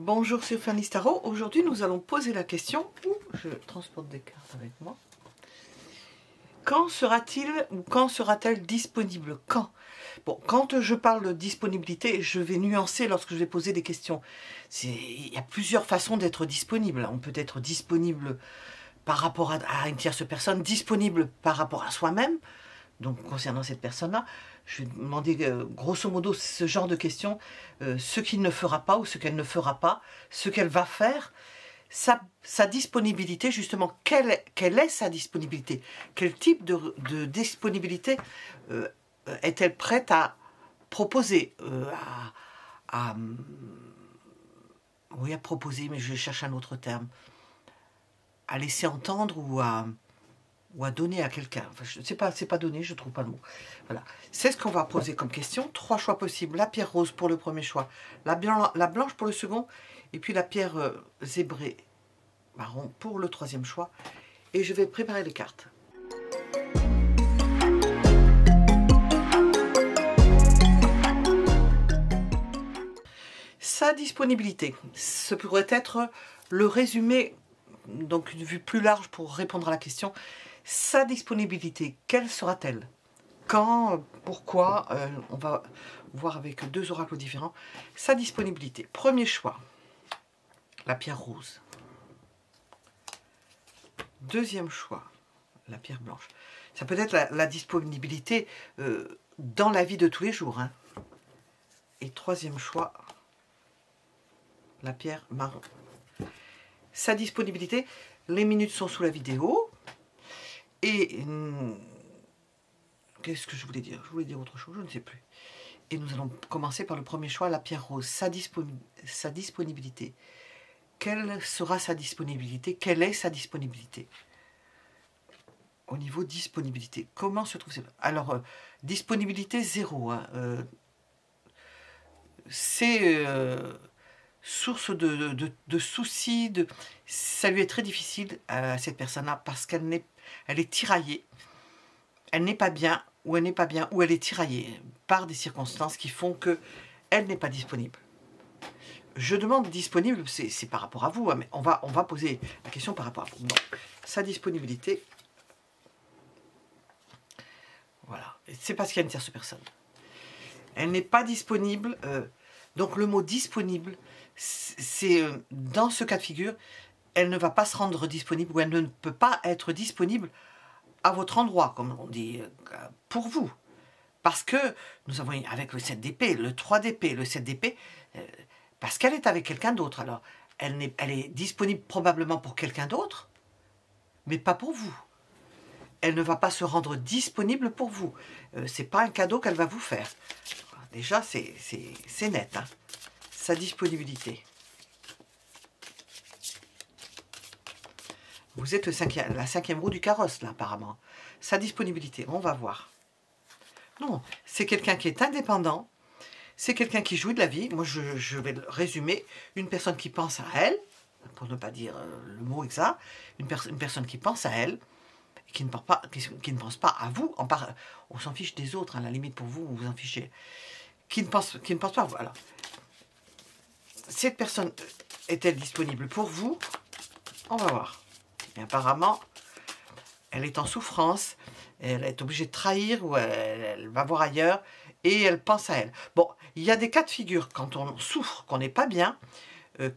Bonjour sur Fanny Tarot. Aujourd'hui nous allons poser la question, je transporte des cartes avec moi. Quand sera-t-il ou quand sera-t-elle disponible? Quand? Bon, quand je parle de disponibilité, je vais nuancer lorsque je vais poser des questions. Il y a plusieurs façons d'être disponible. On peut être disponible par rapport à une tierce personne, disponible par rapport à soi-même. Donc concernant cette personne-là, je vais demander grosso modo ce genre de questions, ce qu'il ne fera pas ou ce qu'elle ne fera pas, ce qu'elle va faire, sa disponibilité justement, quelle est sa disponibilité, quel type de disponibilité est-elle prête à proposer, oui, à proposer, mais je cherche un autre terme, à laisser entendre ou à donner à quelqu'un. Enfin, je sais pas, c'est pas donné, je trouve pas le mot. Voilà. C'est ce qu'on va poser comme question. 3 choix possibles. La pierre rose pour le premier choix, la blanche pour le second, et puis la pierre zébrée marron pour le troisième choix. Et je vais préparer les cartes. Sa disponibilité, ce pourrait être le résumé, donc une vue plus large pour répondre à la question. Sa disponibilité, quelle sera-t-elle? Quand? Pourquoi? On va voir avec 2 oracles différents. Sa disponibilité. Premier choix, la pierre rose. Deuxième choix, la pierre blanche. Ça peut être la disponibilité dans la vie de tous les jours. Hein. Et troisième choix, la pierre marron. Sa disponibilité, les minutes sont sous la vidéo. Et qu'est-ce que je voulais dire? Je voulais dire autre chose, je ne sais plus. Et nous allons commencer par le premier choix, la pierre rose. Sa disponibilité. Quelle sera sa disponibilité? Quelle est sa disponibilité? Au niveau disponibilité, comment se trouve? Alors, disponibilité 0. Hein, c'est source de soucis. Ça lui est très difficile à cette personne-là parce qu'elle est tiraillée. Elle n'est pas bien, ou elle n'est pas bien, ou elle est tiraillée par des circonstances qui font qu'elle n'est pas disponible. Je demande disponible, c'est par rapport à vous, hein, mais on va poser la question par rapport à vous. Donc, sa disponibilité, voilà, c'est parce qu'il y a une tierce personne. Elle n'est pas disponible, donc le mot disponible, c'est dans ce cas de figure, elle ne va pas se rendre disponible, ou elle ne peut pas être disponible à votre endroit, comme on dit, pour vous. Parce que nous avons, avec le 7 d'épée, le 3 d'épée, le 7 d'épée, parce qu'elle est avec quelqu'un d'autre. Alors, elle est disponible probablement pour quelqu'un d'autre, mais pas pour vous. Elle ne va pas se rendre disponible pour vous. C'est pas un cadeau qu'elle va vous faire. Déjà, c'est net. Hein. Sa disponibilité. Vous êtes la 5e roue du carrosse, là, apparemment. Sa disponibilité, on va voir. Non, c'est quelqu'un qui est indépendant. C'est quelqu'un qui jouit de la vie. Moi, je vais le résumer. Une personne qui pense à elle, pour ne pas dire le mot exact. Une personne qui pense à elle, qui ne pense pas à vous. On s'en fiche des autres, à la limite pour vous, vous vous en fichez. Qui ne pense pas à vous. Alors, cette personne est-elle disponible pour vous? On va voir. Et apparemment, elle est en souffrance, elle est obligée de trahir ou elle va voir ailleurs et elle pense à elle. Bon, il y a des cas de figure quand on souffre, qu'on n'est pas bien,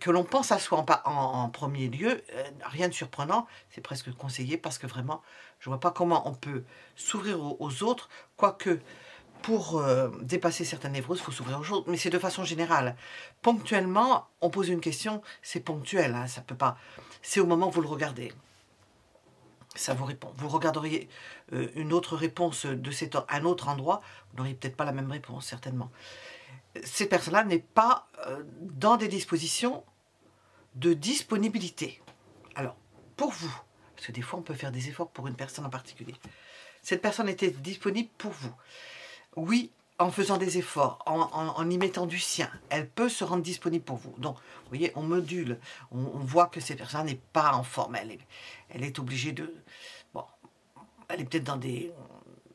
que l'on pense à soi en premier lieu, rien de surprenant, c'est presque conseillé parce que vraiment, je ne vois pas comment on peut s'ouvrir aux autres, quoique pour dépasser certaines névroses, il faut s'ouvrir aux autres, mais c'est de façon générale. Ponctuellement, on pose une question, c'est ponctuel, hein, ça peut pas. C'est au moment où vous le regardez. Ça vous répond. Vous regarderiez une autre réponse de un autre endroit, vous n'auriez peut-être pas la même réponse, certainement. Cette personne-là n'est pas dans des dispositions de disponibilité. Alors, pour vous, parce que des fois on peut faire des efforts pour une personne en particulier, cette personne était disponible pour vous. Oui, en faisant des efforts, en y mettant du sien, elle peut se rendre disponible pour vous. Donc, vous voyez, on module, on voit que cette personne n'est pas en forme, elle est obligée de... Bon, elle est peut-être dans des...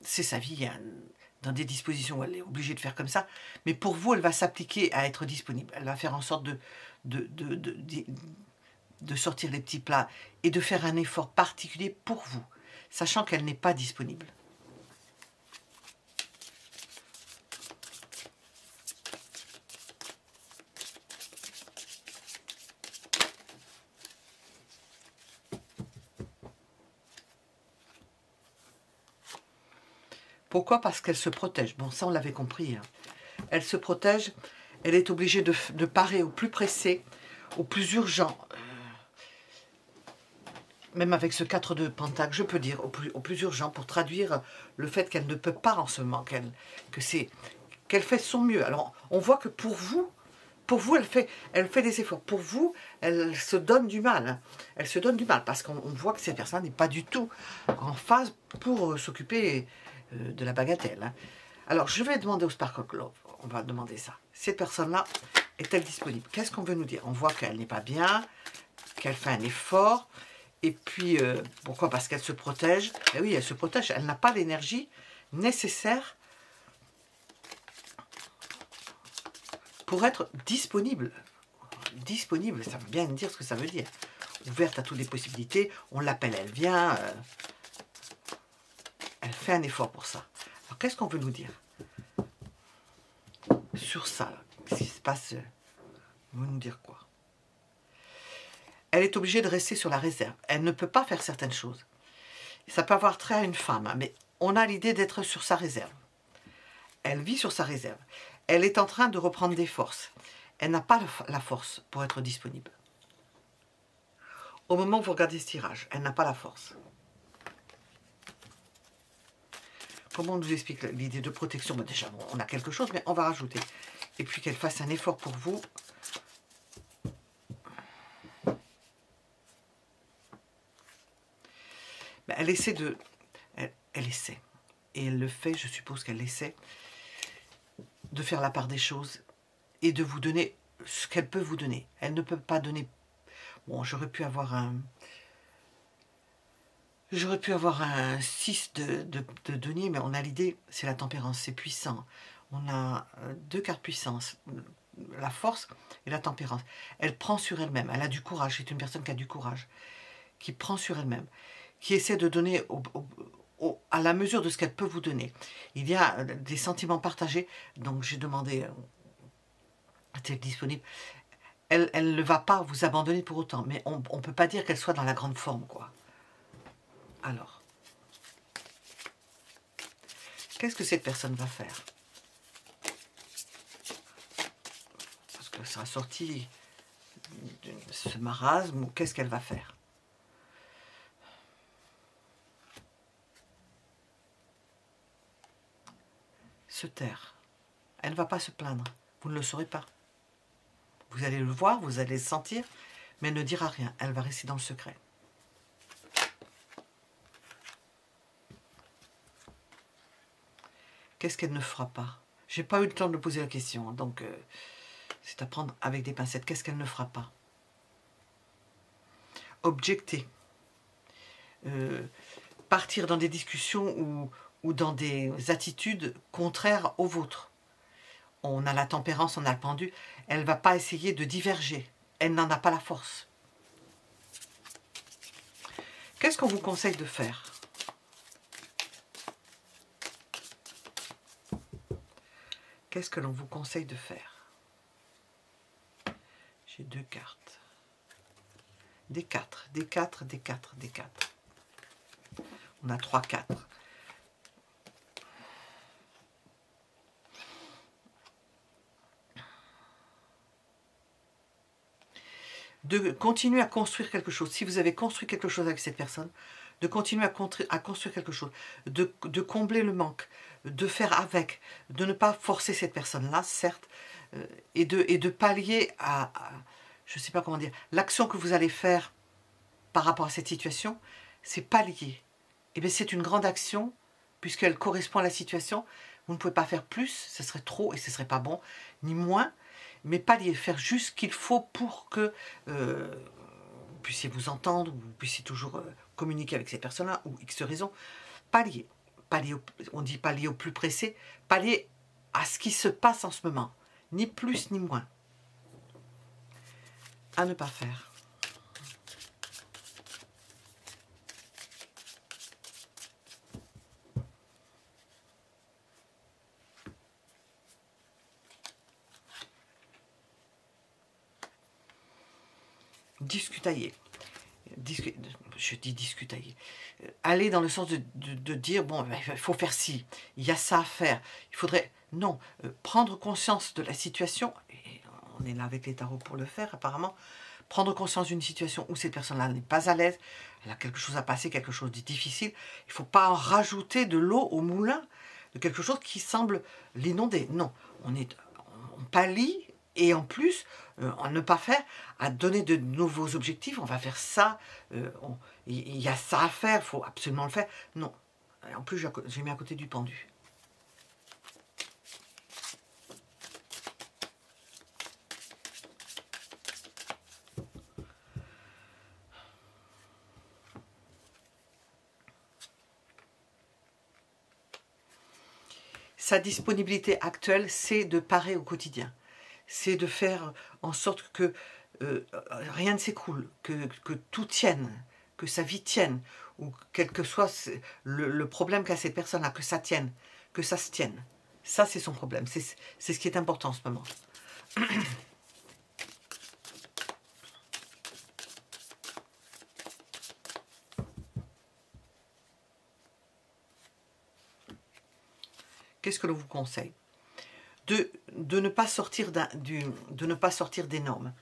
C'est sa vie, hein, dans des dispositions où elle est obligée de faire comme ça, mais pour vous, elle va s'appliquer à être disponible. Elle va faire en sorte de sortir les petits plats et de faire un effort particulier pour vous, sachant qu'elle n'est pas disponible. Pourquoi? Parce qu'elle se protège. Bon, ça, on l'avait compris. Hein. Elle se protège. Elle est obligée de parer au plus pressé, au plus urgent. Même avec ce 4 de Pentacle, je peux dire, au plus urgent, pour traduire le fait qu'elle ne peut pas en ce moment, qu'elle fait son mieux. Alors, on voit que pour vous, elle fait des efforts. Pour vous, elle se donne du mal. Hein. Elle se donne du mal, parce qu'on voit que cette personne n'est pas du tout en phase pour s'occuper de la bagatelle. Hein. Alors, je vais demander au Sparkle Glove, on va demander ça. Cette personne-là, est-elle disponible? Qu'est-ce qu'on veut nous dire? On voit qu'elle n'est pas bien, qu'elle fait un effort. Et puis, pourquoi? Parce qu'elle se protège. Et oui, elle se protège. Elle n'a pas l'énergie nécessaire pour être disponible. Disponible, ça veut bien dire ce que ça veut dire. Ouverte à toutes les possibilités. On l'appelle, elle vient. Elle fait un effort pour ça. Alors, qu'est-ce qu'on veut nous dire sur ça? Qu'est-ce qui se passe? On veut nous dire quoi? Elle est obligée de rester sur la réserve. Elle ne peut pas faire certaines choses. Ça peut avoir trait à une femme, hein, mais on a l'idée d'être sur sa réserve. Elle vit sur sa réserve. Elle est en train de reprendre des forces. Elle n'a pas la force pour être disponible. Au moment où vous regardez ce tirage, elle n'a pas la force. Comment on nous explique l'idée de protection? Déjà, bon, on a quelque chose, mais on va rajouter. Et puis qu'elle fasse un effort pour vous. Ben, elle essaie de... Elle essaie. Et elle le fait, je suppose qu'elle essaie de faire la part des choses et de vous donner ce qu'elle peut vous donner. Elle ne peut pas donner... Bon, j'aurais pu avoir un 6 de denier, mais on a l'idée, c'est la tempérance, c'est puissant. On a 2 cartes puissance, la force et la tempérance. Elle prend sur elle-même, elle a du courage, c'est une personne qui a du courage, qui prend sur elle-même, qui essaie de donner à la mesure de ce qu'elle peut vous donner. Il y a des sentiments partagés, donc j'ai demandé, est-elle disponible? Elle ne va pas vous abandonner pour autant, mais on ne peut pas dire qu'elle soit dans la grande forme, quoi. Alors, qu'est-ce que cette personne va faire? Parce qu'elle sera sortie de ce marasme, ou qu'est-ce qu'elle va faire? Se taire. Elle ne va pas se plaindre. Vous ne le saurez pas. Vous allez le voir, vous allez le sentir, mais elle ne dira rien. Elle va rester dans le secret. Qu'est-ce qu'elle ne fera pas? J'ai pas eu le temps de poser la question, donc c'est à prendre avec des pincettes. Qu'est-ce qu'elle ne fera pas? Objecter. Partir dans des discussions ou dans des attitudes contraires aux vôtres. On a la tempérance, on a le pendu. Elle ne va pas essayer de diverger. Elle n'en a pas la force. Qu'est-ce qu'on vous conseille de faire? Qu'est-ce que l'on vous conseille de faire? J'ai 2 cartes. Des 4, des 4, des 4, des 4. On a 3, 4. De continuer à construire quelque chose. Si vous avez construit quelque chose avec cette personne, de continuer à construire quelque chose, de combler le manque, de faire avec, de ne pas forcer cette personne-là, certes, et de pallier je ne sais pas comment dire, l'action que vous allez faire par rapport à cette situation, c'est pallier. Et bien c'est une grande action, puisqu'elle correspond à la situation. Vous ne pouvez pas faire plus, ce serait trop et ce ne serait pas bon, ni moins, mais pallier, faire juste ce qu'il faut pour que vous puissiez vous entendre, vous puissiez toujours communiquer avec ces personnes-là, ou X raison. Pallier, on dit pallier au plus pressé, pallier à ce qui se passe en ce moment, ni plus ni moins. à ne pas faire. Discutailler. Je dis discutailler. Aller dans le sens de dire, bon, il faut faire ci, il y a ça à faire. Il faudrait, non, prendre conscience de la situation, et on est là avec les tarots pour le faire apparemment, prendre conscience d'une situation où cette personne-là n'est pas à l'aise, elle a quelque chose à passer, quelque chose de difficile. Il ne faut pas en rajouter de l'eau au moulin, de quelque chose qui semble l'inonder. Non, on pallie. Et en plus, à ne pas faire, à donner de nouveaux objectifs, on va faire ça, il y a ça à faire, il faut absolument le faire. Non. En plus, j'ai mis à côté du pendu. Sa disponibilité actuelle, c'est de parer au quotidien. C'est de faire en sorte que rien ne s'écroule, que tout tienne, que sa vie tienne, ou quel que soit le problème qu'a cette personne-là, que ça tienne, que ça se tienne. Ça, c'est son problème. C'est ce qui est important en ce moment. Qu'est-ce que l'on vous conseille? De ne pas sortir de ne pas sortir des normes.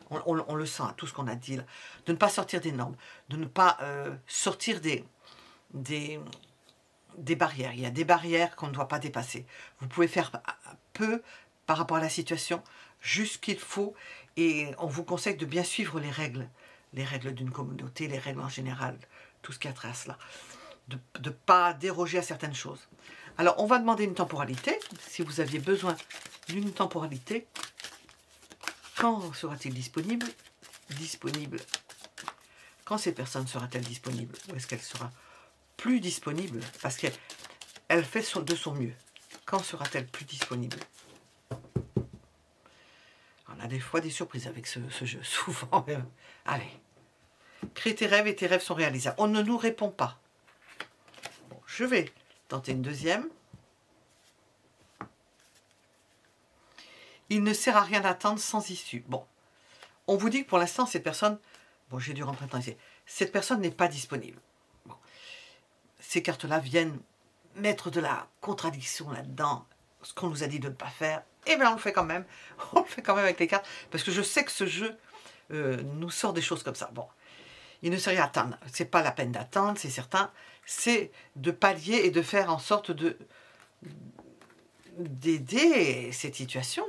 On le sent, tout ce qu'on a dit là. De ne pas sortir des normes, de ne pas sortir des barrières. Il y a des barrières qu'on ne doit pas dépasser. Vous pouvez faire peu par rapport à la situation, juste ce qu'il faut, et on vous conseille de bien suivre les règles d'une communauté, les règles en général, tout ce qui a trait à cela. De ne pas déroger à certaines choses. Alors, on va demander une temporalité. Si vous aviez besoin d'une temporalité, quand sera-t-il disponible? Disponible. Quand cette personne sera-t-elle disponible? Ou est-ce qu'elle sera plus disponible? Parce qu'elle fait de son mieux. Quand sera-t-elle plus disponible? On a des fois des surprises avec ce jeu, souvent même. Allez. Crée tes rêves et tes rêves sont réalisables. On ne nous répond pas. Bon, je vais tenter une deuxième. Il ne sert à rien d'attendre sans issue. Bon, on vous dit que pour l'instant, cette personne... Bon, j'ai dû rentrer dans ici. Cette personne n'est pas disponible. Bon. Ces cartes-là viennent mettre de la contradiction là-dedans. Ce qu'on nous a dit de ne pas faire, eh bien, on le fait quand même. On le fait quand même avec les cartes. Parce que je sais que ce jeu nous sort des choses comme ça. Bon, il ne sert à rien d'attendre. Ce n'est pas la peine d'attendre, c'est certain. C'est de pallier et de faire en sorte d'aider cette situation,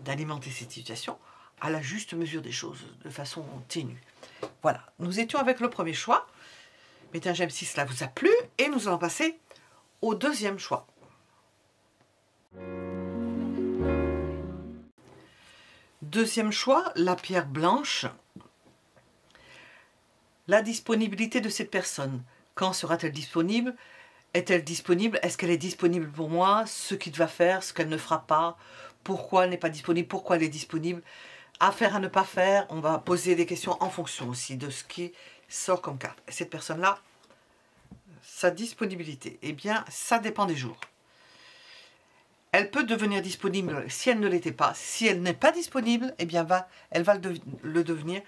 d'alimenter cette situation à la juste mesure des choses, de façon ténue. Voilà, nous étions avec le premier choix. Mettez un j'aime si cela vous a plu, et nous allons passer au deuxième choix. Deuxième choix, la pierre blanche. La disponibilité de cette personne. Quand sera-t-elle disponible? Est-elle disponible? Est-ce qu'elle est disponible pour moi? Ce qu'il va faire, ce qu'elle ne fera pas? Pourquoi elle n'est pas disponible? Pourquoi elle est disponible? À faire, à ne pas faire? On va poser des questions en fonction aussi de ce qui sort comme carte. Cette personne-là, sa disponibilité, eh bien, ça dépend des jours. Elle peut devenir disponible si elle ne l'était pas. Si elle n'est pas disponible, eh bien, elle va le devenir.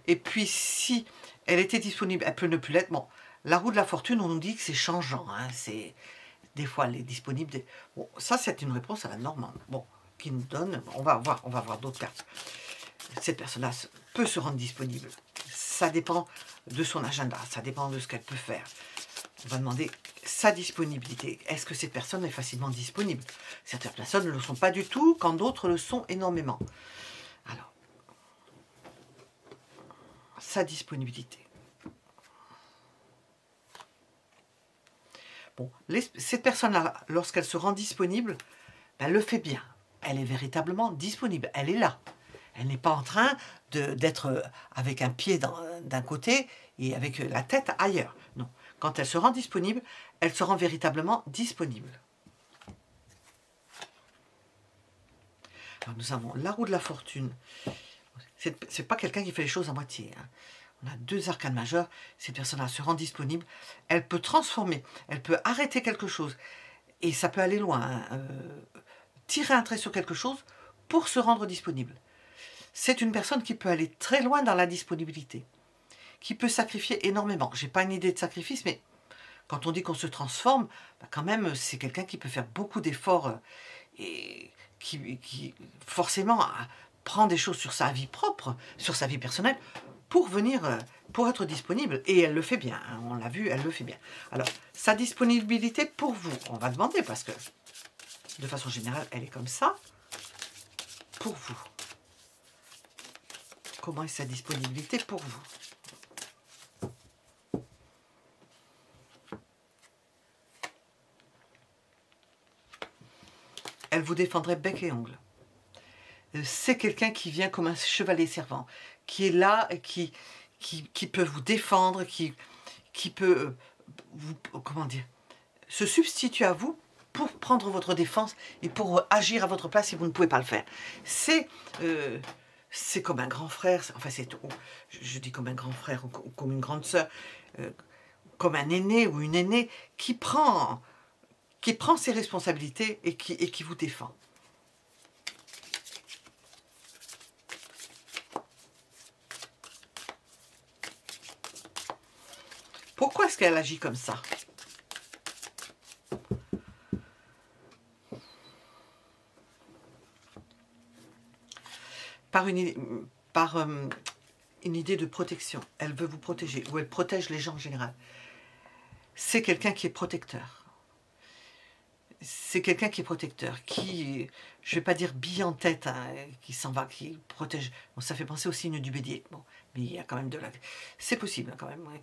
Et puis, si elle était disponible, elle peut ne plus l'être. Bon, la roue de la fortune, on nous dit que c'est changeant. Hein, des fois, elle est disponible. Bon, ça, c'est une réponse à la normande. Bon, qui nous donne... On va voir d'autres cartes. Cette personne-là peut se rendre disponible. Ça dépend de son agenda. Ça dépend de ce qu'elle peut faire. On va demander sa disponibilité. Est-ce que cette personne est facilement disponible? Certaines personnes ne le sont pas du tout, quand d'autres le sont énormément. Alors, sa disponibilité. Bon, cette personne-là, lorsqu'elle se rend disponible, elle le fait bien. Elle est véritablement disponible. Elle est là. Elle n'est pas en train d'être avec un pied d'un côté et avec la tête ailleurs. Non. Quand elle se rend disponible, elle se rend véritablement disponible. Alors nous avons la roue de la fortune. C'est pas quelqu'un qui fait les choses à moitié. Hein. On a 2 arcanes majeures. Cette personne-là se rend disponible. Elle peut transformer. Elle peut arrêter quelque chose. Et ça peut aller loin. Hein. Tirer un trait sur quelque chose pour se rendre disponible. C'est une personne qui peut aller très loin dans la disponibilité. Qui peut sacrifier énormément. J'ai pas une idée de sacrifice, mais quand on dit qu'on se transforme, bah quand même, c'est quelqu'un qui peut faire beaucoup d'efforts et qui forcément prend des choses sur sa vie propre, sur sa vie personnelle, pour être disponible. Et elle le fait bien, hein, on l'a vu, elle le fait bien. Alors, sa disponibilité pour vous, on va demander, parce que de façon générale, elle est comme ça, pour vous. Comment est sa disponibilité pour vous? Elle vous défendrait bec et ongle. C'est quelqu'un qui vient comme un chevalier servant, qui est là, qui peut vous défendre, qui peut vous, comment dire, se substituer à vous pour prendre votre défense et pour agir à votre place si vous ne pouvez pas le faire. C'est comme un grand frère, enfin je dis comme un grand frère ou comme une grande sœur, comme un aîné ou une aînée qui prend ses responsabilités et qui vous défend. Pourquoi est-ce qu'elle agit comme ça? Par une idée de protection. Elle veut vous protéger, ou elle protège les gens en général. C'est quelqu'un qui est protecteur. C'est quelqu'un qui est protecteur, qui, je ne vais pas dire bille en tête, hein, qui s'en va, qui protège. Bon, ça fait penser au signe du bélier. Bon, mais il y a quand même de la... C'est possible, hein, quand même, hein,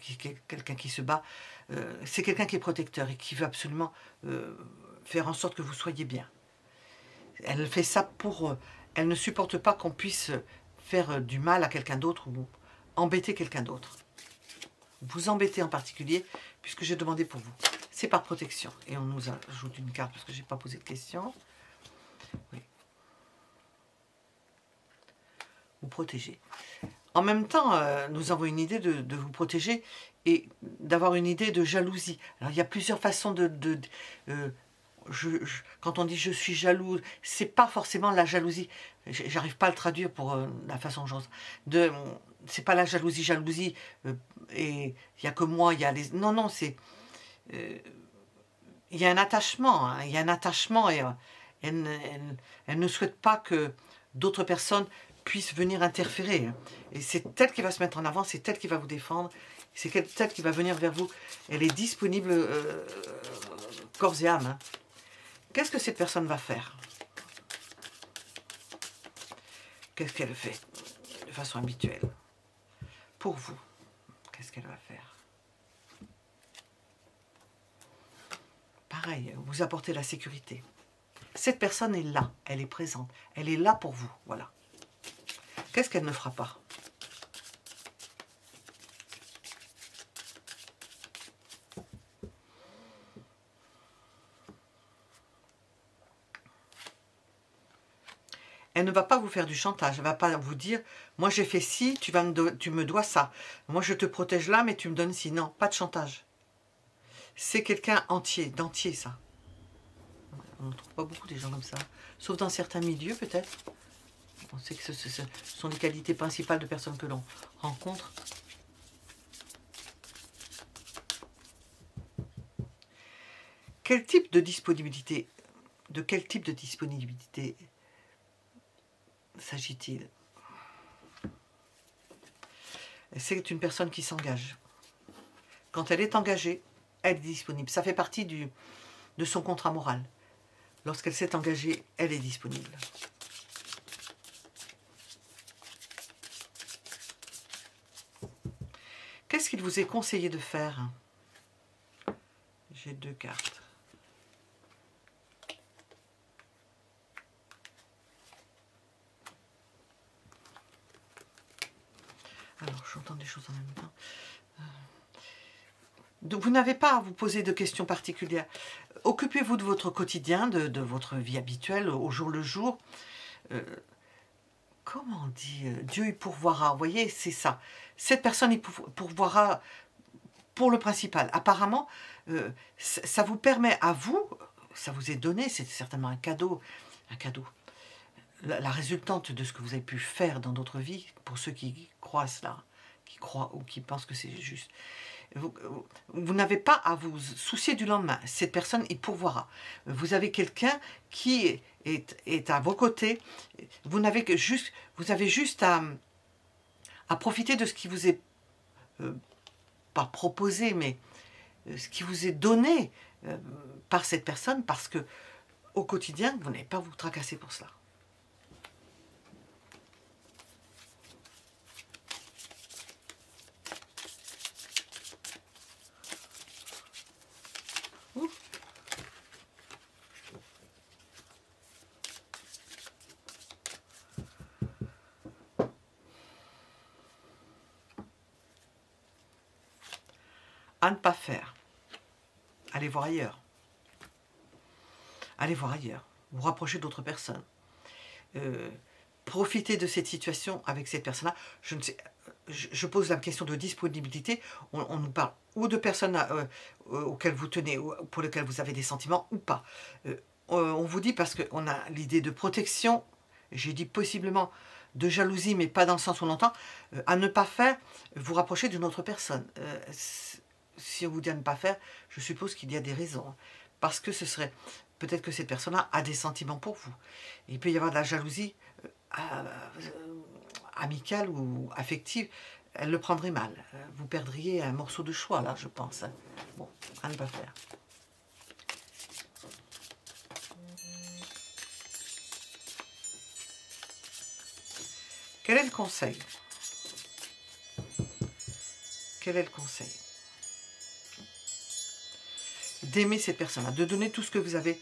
quelqu'un qui se bat. C'est quelqu'un qui est protecteur et qui veut absolument faire en sorte que vous soyez bien. Elle fait ça pour... elle ne supporte pas qu'on puisse faire du mal à quelqu'un d'autre ou embêter quelqu'un d'autre. Vous embêter en particulier, puisque j'ai demandé pour vous. C'est par protection. Et on nous ajoute une carte parce que je n'ai pas posé de question. Oui. Vous protégez. En même temps, nous avons une idée de vous protéger et d'avoir une idée de jalousie. Alors, il y a plusieurs façons quand on dit je suis jaloux, c'est pas forcément la jalousie. J'arrive pas à le traduire pour la façon dont c'est pas la jalousie. Et il y a que moi, il y a les. Non, c'est. Il y a un attachement, hein, il y a un attachement et elle ne souhaite pas que d'autres personnes puissent venir interférer. Et c'est elle qui va se mettre en avant, c'est elle qui va vous défendre, c'est elle qui va venir vers vous. Elle est disponible corps et âme. Hein. Qu'est-ce que cette personne va faire? Qu'est-ce qu'elle fait de façon habituelle? Pour vous, qu'est-ce qu'elle va faire? Pareil, vous apportez la sécurité. Cette personne est là, elle est présente, elle est là pour vous, voilà. Qu'est-ce qu'elle ne fera pas? Elle ne va pas vous faire du chantage, elle ne va pas vous dire « moi j'ai fait ci, tu me dois ça. Moi je te protège là, mais tu me donnes ci. » Non, pas de chantage. C'est quelqu'un entier, d'entier ça. On ne trouve pas beaucoup des gens comme ça. Sauf dans certains milieux peut-être. On sait que ce sont les qualités principales de personnes que l'on rencontre. Quel type de disponibilité, de quel type de disponibilité s'agit-il? C'est une personne qui s'engage. Quand elle est engagée, elle est disponible. Ça fait partie de son contrat moral. Lorsqu'elle s'est engagée, elle est disponible. Qu'est-ce qu'il vous est conseillé de faire? J'ai 2 cartes. Alors, j'entends des choses en même temps. Donc, vous n'avez pas à vous poser de questions particulières. Occupez-vous de votre quotidien, de votre vie habituelle, au jour le jour. comment on dit, Dieu il pourvoira, vous voyez, c'est ça. Cette personne il pourvoira pour le principal. Apparemment, ça vous permet à vous, ça vous est donné, c'est certainement un cadeau, la résultante de ce que vous avez pu faire dans d'autres vies, pour ceux qui croient cela, qui croient ou qui pensent que c'est juste. Vous n'avez pas à vous soucier du lendemain. Cette personne y pourvoira. Vous avez quelqu'un qui est à vos côtés. Vous avez juste à profiter de ce qui vous est pas proposé, mais ce qui vous est donné par cette personne, parce que au quotidien, vous n'allez pas vous tracasser pour cela. À ne pas faire. Allez voir ailleurs. Allez voir ailleurs. Vous rapprochez d'autres personnes. Profitez de cette situation avec cette personne-là. Je pose la question de disponibilité. On nous parle ou de personnes auxquelles vous tenez, ou pour lesquelles vous avez des sentiments, ou pas. On vous dit, parce qu'on a l'idée de protection, j'ai dit possiblement de jalousie, mais pas dans le sens où on entend, à ne pas faire, vous rapprocher d'une autre personne. Si on vous dit à ne pas faire, je suppose qu'il y a des raisons. Parce que ce serait, peut-être que cette personne-là a des sentiments pour vous. Il peut y avoir de la jalousie amicale ou affective. Elle le prendrait mal. Vous perdriez un morceau de choix, là, je pense. Bon, à ne pas faire. Quel est le conseil? Quel est le conseil? D'aimer cette personne-là, de donner tout ce que vous avez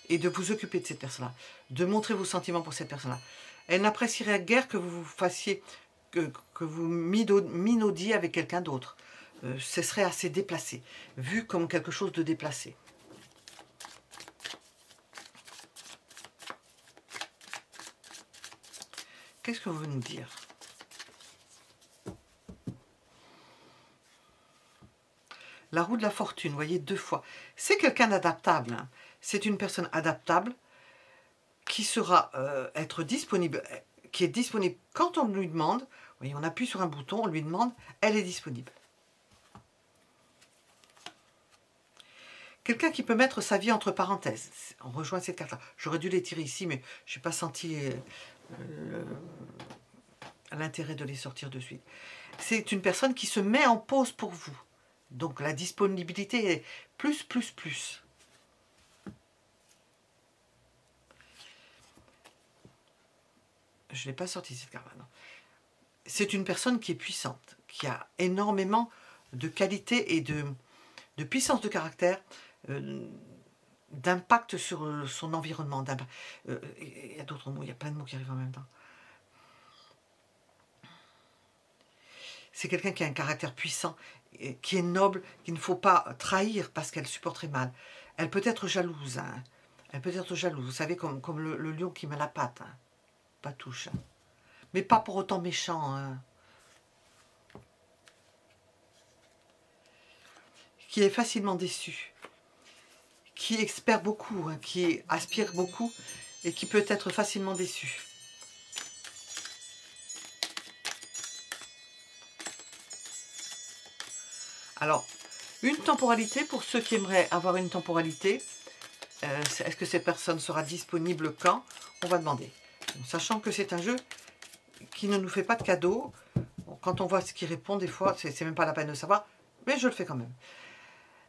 et de vous occuper de cette personne-là, de montrer vos sentiments pour cette personne-là. Elle n'apprécierait guère que vous fassiez, que vous minaudiez avec quelqu'un d'autre. Ce serait assez déplacé, vu comme quelque chose de déplacé. Qu'est-ce que vous voulez nous dire? La roue de la fortune, vous voyez, 2 fois. C'est quelqu'un d'adaptable. Hein. C'est une personne adaptable qui sera être disponible, qui est disponible quand on lui demande. Vous voyez, on appuie sur un bouton, on lui demande, elle est disponible. Quelqu'un qui peut mettre sa vie entre parenthèses. On rejoint cette carte-là. J'aurais dû les tirer ici, mais je n'ai pas senti l'intérêt de les sortir de suite. C'est une personne qui se met en pause pour vous. Donc la disponibilité est plus. Je n'ai pas sorti cette carte. C'est une personne qui est puissante, qui a énormément de qualité et de puissance de caractère, d'impact sur son environnement. Il y a d'autres mots, il y a plein de mots qui arrivent en même temps. C'est quelqu'un qui a un caractère puissant, qui est noble, qu'il ne faut pas trahir parce qu'elle supporterait mal. Elle peut être jalouse. Hein. Elle peut être jalouse. Vous savez, comme le lion qui met la patte. Hein. Pas touche. Hein. Mais pas pour autant méchant. Hein. Qui est facilement déçu. Qui espère beaucoup. Hein, qui aspire beaucoup. Et qui peut être facilement déçu. Alors, une temporalité, pour ceux qui aimeraient avoir une temporalité, est-ce que cette personne sera disponible quand? On va demander. Donc, sachant que c'est un jeu qui ne nous fait pas de cadeau, bon, quand on voit ce qu'il répond, des fois, c'est même pas la peine de savoir, mais je le fais quand même.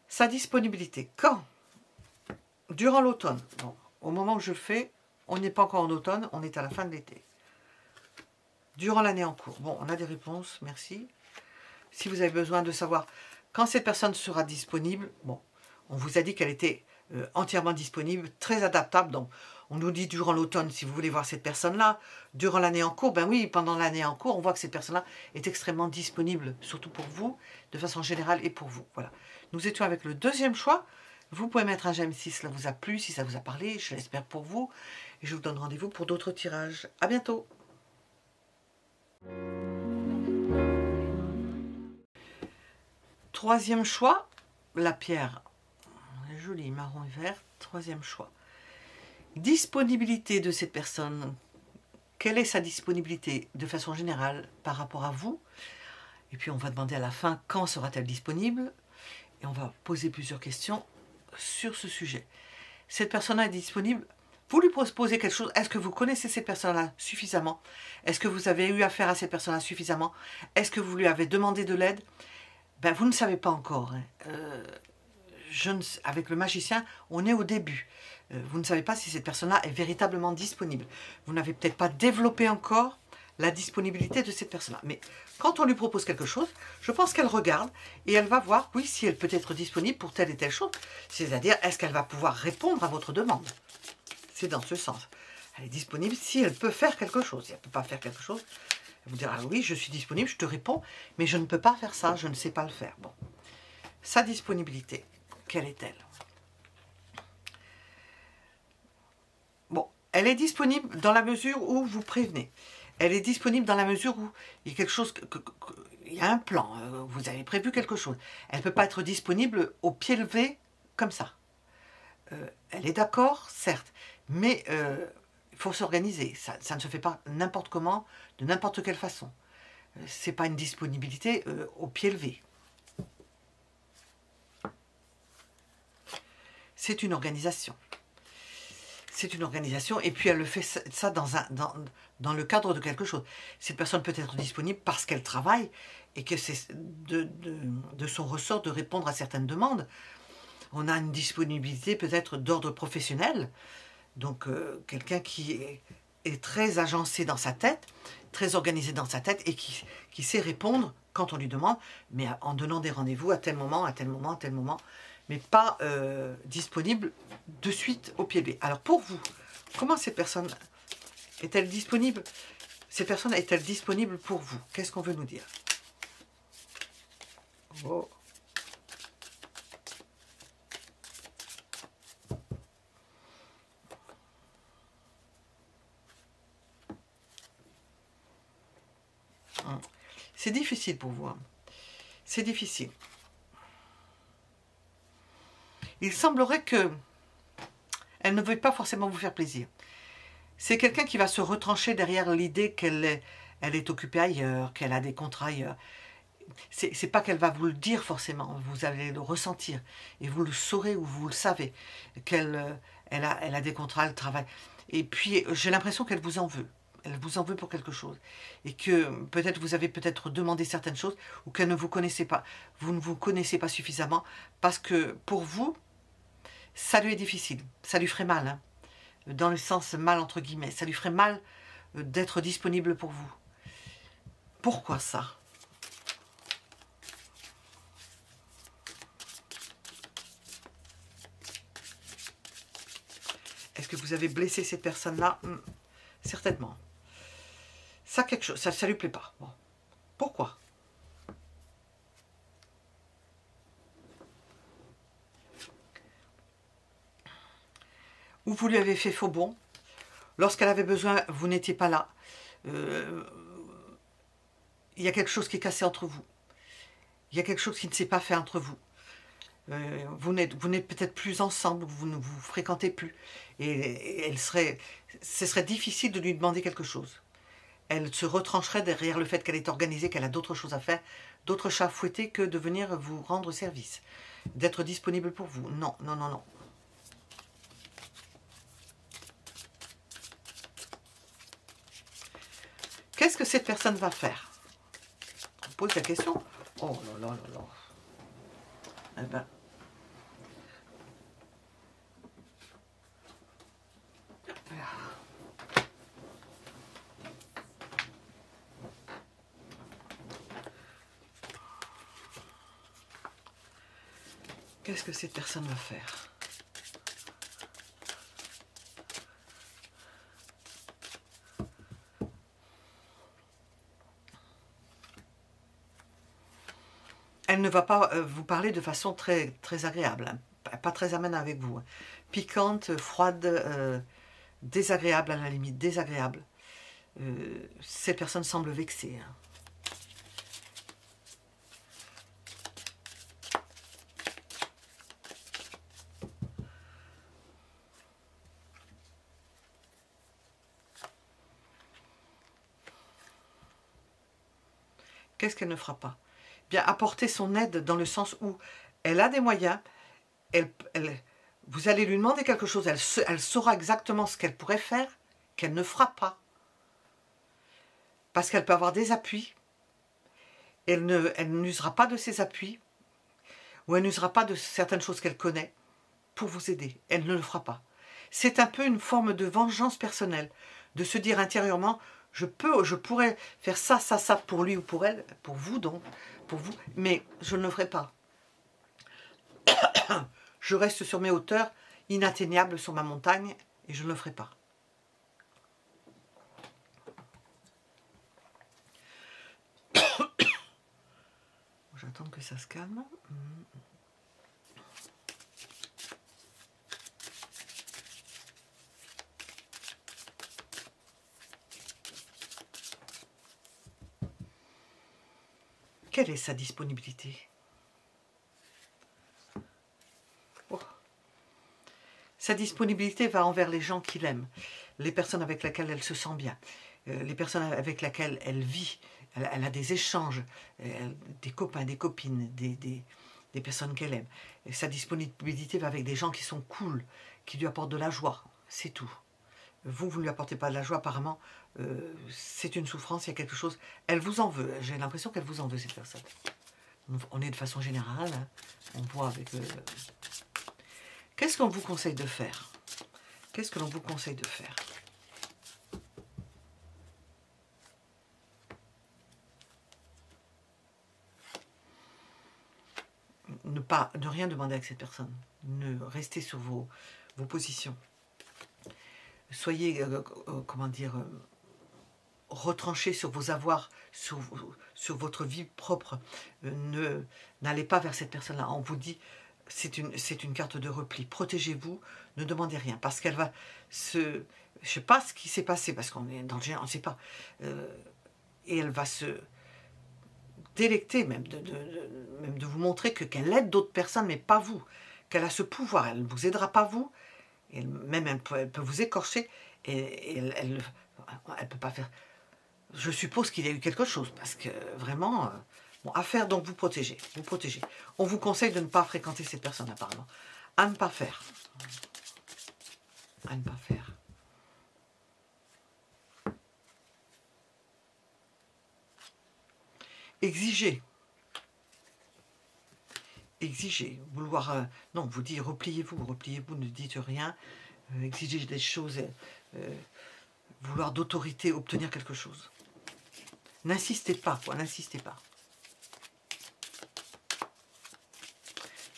Sa disponibilité, quand? Durant l'automne. Bon, au moment où je le fais, on n'est pas encore en automne, on est à la fin de l'été. Durant l'année en cours. Bon, on a des réponses, merci. Si vous avez besoin de savoir quand cette personne sera disponible, bon, on vous a dit qu'elle était entièrement disponible, très adaptable. Donc, on nous dit durant l'automne, si vous voulez voir cette personne-là. Durant l'année en cours, ben oui, pendant l'année en cours, on voit que cette personne-là est extrêmement disponible, surtout pour vous, de façon générale et pour vous. Voilà. Nous étions avec le deuxième choix. Vous pouvez mettre un j'aime si cela vous a plu, si ça vous a parlé, je l'espère pour vous. Et je vous donne rendez-vous pour d'autres tirages. À bientôt. Troisième choix, la pierre. Jolie, marron et vert. Troisième choix. Disponibilité de cette personne. Quelle est sa disponibilité de façon générale par rapport à vous? Et puis on va demander à la fin quand sera-t-elle disponible? Et on va poser plusieurs questions sur ce sujet. Cette personne-là est disponible. Vous lui proposez quelque chose. Est-ce que vous connaissez cette personne-là suffisamment? Est-ce que vous avez eu affaire à cette personne-là suffisamment? Est-ce que vous lui avez demandé de l'aide? Ben, vous ne savez pas encore. Avec le magicien, on est au début. Vous ne savez pas si cette personne-là est véritablement disponible. Vous n'avez peut-être pas développé encore la disponibilité de cette personne-là. Mais quand on lui propose quelque chose, je pense qu'elle regarde et elle va voir, oui, si elle peut être disponible pour telle et telle chose. C'est-à-dire, est-ce qu'elle va pouvoir répondre à votre demande? C'est dans ce sens. Elle est disponible si elle peut faire quelque chose. Si elle ne peut pas faire quelque chose, elle vous dira, ah oui, je suis disponible, je te réponds, mais je ne peux pas faire ça, je ne sais pas le faire. Bon. Sa disponibilité, quelle est-elle? Bon, elle est disponible dans la mesure où vous prévenez. Elle est disponible dans la mesure où il y a quelque chose, il y a un plan, vous avez prévu quelque chose. Elle ne peut pas être disponible au pied levé comme ça. Elle est d'accord, certes, mais il faut s'organiser. Ça ne se fait pas n'importe comment, de n'importe quelle façon. Ce n'est pas une disponibilité au pied levé. C'est une organisation. C'est une organisation et puis elle le fait ça dans le cadre de quelque chose. Cette personne peut être disponible parce qu'elle travaille et que c'est de son ressort de répondre à certaines demandes. On a une disponibilité peut-être d'ordre professionnel, donc quelqu'un qui est très agencé dans sa tête, très organisé dans sa tête et qui sait répondre quand on lui demande, mais en donnant des rendez-vous à tel moment, à tel moment, à tel moment, mais pas disponible de suite au pied levé. Alors pour vous, comment cette personne est-elle disponible? Cette personne est-elle disponible pour vous? Qu'est-ce qu'on veut nous dire? Oh. C'est difficile pour vous. Hein. C'est difficile. Il semblerait que elle ne veuille pas forcément vous faire plaisir. C'est quelqu'un qui va se retrancher derrière l'idée qu'elle est occupée ailleurs, qu'elle a des contrats ailleurs. C'est pas qu'elle va vous le dire forcément, vous allez le ressentir. Et vous le saurez ou vous le savez, qu'elle elle a des contrats, elle travaille. Et puis j'ai l'impression qu'elle vous en veut. Elle vous en veut pour quelque chose. Et que peut-être vous avez peut-être demandé certaines choses ou qu'elle ne vous connaissait pas. Vous ne vous connaissez pas suffisamment parce que pour vous, ça lui est difficile. Ça lui ferait mal. Hein, dans le sens mal entre guillemets. Ça lui ferait mal d'être disponible pour vous. Pourquoi ça? Est-ce que vous avez blessé cette personne-là? Certainement. Ça, quelque chose, ça lui plaît pas. Bon. Pourquoi? Ou vous lui avez fait faux bond. Lorsqu'elle avait besoin, vous n'étiez pas là. Il y a quelque chose qui est cassé entre vous. Il y a quelque chose qui ne s'est pas fait entre vous. Vous n'êtes peut-être plus ensemble, vous ne vous fréquentez plus. Et ce serait difficile de lui demander quelque chose. Elle se retrancherait derrière le fait qu'elle est organisée, qu'elle a d'autres choses à faire, d'autres chats à fouetter que de venir vous rendre service. D'être disponible pour vous. Non, non, non, non. Qu'est-ce que cette personne va faire? On pose la question. Oh là là là là. Eh ben. Qu'est-ce que cette personne va faire? Elle ne va pas vous parler de façon très, très agréable, hein. Pas très amène avec vous. Hein. Piquante, froide, désagréable à la limite, désagréable. Ces personnes semblent vexées. Hein. Qu'est-ce qu'elle ne fera pas? Bien, apporter son aide dans le sens où elle a des moyens, vous allez lui demander quelque chose, elle saura exactement ce qu'elle pourrait faire, qu'elle ne fera pas. Parce qu'elle peut avoir des appuis, elle n'usera pas de ses appuis, ou elle n'usera pas de certaines choses qu'elle connaît pour vous aider. Elle ne le fera pas. C'est un peu une forme de vengeance personnelle, de se dire intérieurement, je pourrais faire ça, ça, ça pour lui ou pour elle, pour vous donc, pour vous, mais je ne le ferai pas. Je reste sur mes hauteurs, inatteignables sur ma montagne, et je ne le ferai pas. J'attends que ça se calme. Quelle est sa disponibilité? Oh. Sa disponibilité va envers les gens qu'il aime, les personnes avec lesquelles elle se sent bien, les personnes avec lesquelles elle vit, elle a des échanges, des copains, des copines, des personnes qu'elle aime. Et sa disponibilité va avec des gens qui sont cool, qui lui apportent de la joie, c'est tout. Vous ne lui apportez pas de la joie, apparemment, c'est une souffrance, il y a quelque chose. Elle vous en veut, j'ai l'impression qu'elle vous en veut, cette personne. On est de façon générale, hein, on voit avec... Qu'est-ce qu'on vous conseille de faire? Qu'est-ce que l'on vous conseille de faire? Ne rien demander avec cette personne. Ne restez sur vos positions. Soyez, comment dire, retranchés sur vos avoirs, sur votre vie propre. N'allez pas vers cette personne-là. On vous dit, c'est une carte de repli. Protégez-vous, ne demandez rien. Parce qu'elle va se... Je ne sais pas ce qui s'est passé, parce qu'on est dans le géant, on ne sait pas. Et elle va se délecter même de vous montrer qu'elle aide d'autres personnes, mais pas vous. Qu'elle a ce pouvoir. Elle ne vous aidera pas vous. Et même elle peut vous écorcher. Et elle ne peut pas faire... Je suppose qu'il y a eu quelque chose, parce que vraiment, bon, à faire, donc vous protégez, vous protégez. On vous conseille de ne pas fréquenter cette personne, apparemment. À ne pas faire. À ne pas faire. Exiger. Exiger. Vouloir... non, vous dites repliez-vous, repliez-vous, ne dites rien. Exiger des choses... vouloir d'autorité, obtenir quelque chose. N'insistez pas, quoi, n'insistez pas.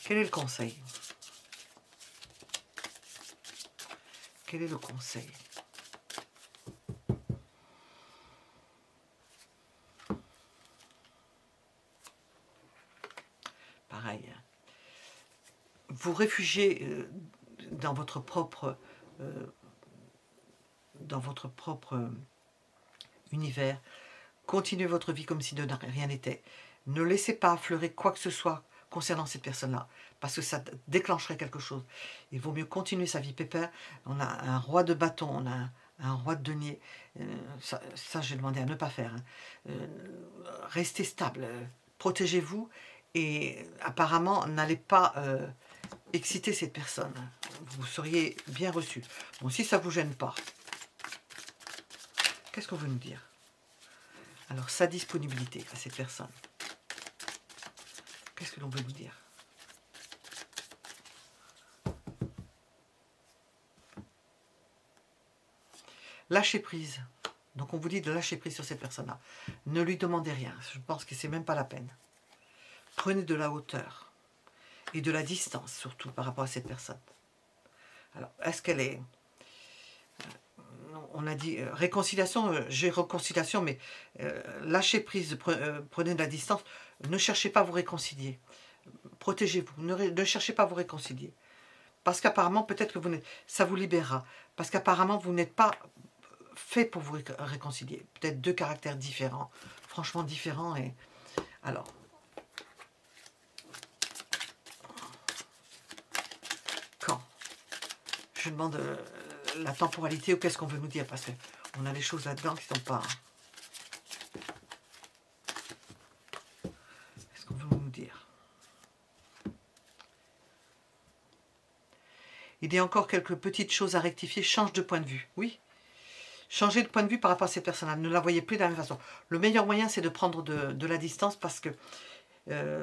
Quel est le conseil? Quel est le conseil? Pareil. Vous réfugiez dans votre propre univers. Continuez votre vie comme si de rien n'était. Ne laissez pas affleurer quoi que ce soit concernant cette personne-là, parce que ça déclencherait quelque chose. Il vaut mieux continuer sa vie pépère. On a un roi de bâton, on a un roi de denier. Ça j'ai demandé à ne pas faire. Hein. Restez stable, protégez-vous, et apparemment, n'allez pas exciter cette personne. Vous seriez bien reçu. Bon, si ça ne vous gêne pas, qu'est-ce qu'on veut nous dire? Alors, sa disponibilité à cette personne. Qu'est-ce que l'on veut nous dire? Lâcher prise. Donc, on vous dit de lâcher prise sur cette personne-là. Ne lui demandez rien. Je pense que c'est même pas la peine. Prenez de la hauteur. Et de la distance, surtout, par rapport à cette personne. Alors, est-ce qu'elle est... On a dit réconciliation, j'ai réconciliation, mais lâchez prise, prenez de la distance, ne cherchez pas à vous réconcilier. Protégez-vous, ne cherchez pas à vous réconcilier. Parce qu'apparemment, peut-être que ça vous libérera. Parce qu'apparemment, vous n'êtes pas fait pour vous réconcilier. Peut-être deux caractères différents, franchement différents. Et alors, quand je demande la temporalité ou qu'est-ce qu'on veut nous dire, parce qu'on a des choses là-dedans qui ne sont pas... Qu'est-ce qu'on veut nous dire? Il y a encore quelques petites choses à rectifier. Change de point de vue. Oui. Changez de point de vue par rapport à ces personnes-là. Ne la voyez plus de la même façon. Le meilleur moyen, c'est de prendre de la distance parce que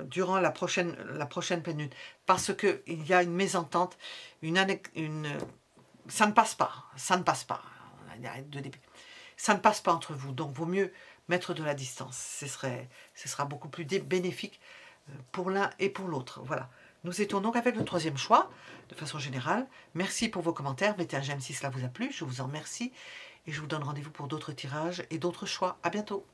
durant la prochaine pleine lune, parce qu'il y a une mésentente, ça ne passe pas. Ça ne passe pas. Ça ne passe pas entre vous. Donc, vaut mieux mettre de la distance. Ce sera beaucoup plus bénéfique pour l'un et pour l'autre. Voilà. Nous étions donc avec le troisième choix, de façon générale. Merci pour vos commentaires. Mettez un j'aime si cela vous a plu. Je vous en remercie. Et je vous donne rendez-vous pour d'autres tirages et d'autres choix. À bientôt.